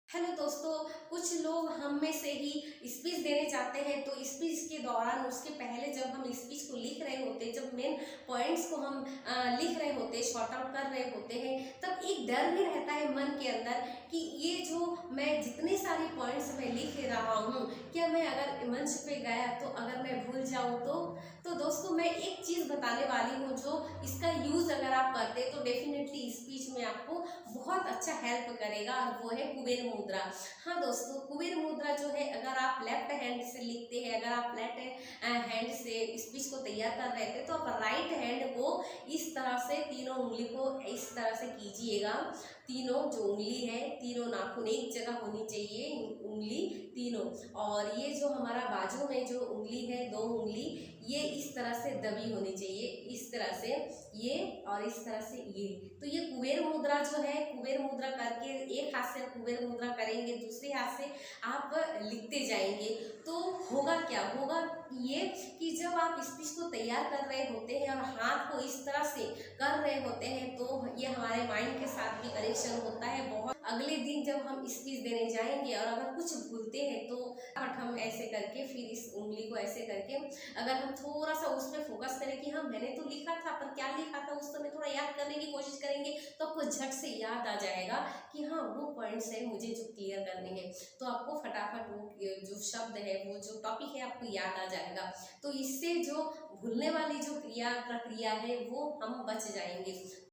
Hello दोस्तों। कुछ लोग हम में से ही स्पीच देने चाहते हैं, तो स्पीच के दौरान उसके पहले जब हम स्पीच को लिख रहे होते, जब मेन पॉइंट्स को हम लिख रहे होते, शॉर्ट आउट कर रहे होते हैं, तब एक डर भी रहता है मन के अंदर कि ये जो मैं जितने सारे पॉइंट्स मैं लिख रहा हूँ, क्या मैं अगर मंच पे गया तो अगर मैं भूल जाऊँ तो दोस्तों मैं एक चीज़ बताने वाली हूँ जो इसका यूज़ अगर आप करते तो डेफिनेटली स्पीच में आपको बहुत अच्छा हेल्प करेगा, और वो है कुबेर मुद्रा। हाँ दोस्तों, कुबेर मुद्रा जो है, अगर आप लेफ्ट हैंड से लिखते हैं, अगर आप लेफ्ट हैंड से स्पीच को तैयार कर रहे थे, तो आप राइट हैंड को इस तरह से तीनों उंगली को इस तरह से कीजिएगा। तीनों जो उंगली है, तीनों नाखून एक जगह होनी चाहिए, उंगली तीनों। और ये जो हमारा बाजू में जो उंगली है, दो उंगली, ये इस तरह से दबी होनी चाहिए, इस तरह से ये, और इस तरह से ये। तो ये कुबेर मुद्रा जो है, कुबेर मुद्रा करके एक हाथ से कुबेर मुद्रा करेंगे, दूसरे हाथ से आप लिखते जाएंगे, तो होगा क्या, होगा ये कि जब आप स्पीच को तैयार कर रहे होते हैं और हाथ को इस तरह से कर रहे होते हैं, तो ये हमारे माइंड के साथ भी कनेक्शन होता है बहुत। अगले दिन जब हम स्पीच देने जाएंगे और अगर कुछ भूलते हैं, तो बट हम ऐसे करके, फिर इस उंगली को ऐसे करके अगर हम थोड़ा सा उस पर फोकस करें कि हाँ मैंने तो लिखा था, पर क्या लिखा था उस समय थोड़ा याद करने की कोशिश करेंगे, तो आपको झट से याद आ जाएगा कि हाँ वो पॉइंट्स है मुझे जो क्लियर करने हैं। तो आपको फटाफट वो जो शब्द है, वो जो टॉपिक है, आपको याद आ जाएगा। तो इससे जो भूलने वाली जो क्रिया प्रक्रिया है, वो हम बच जाएंगे।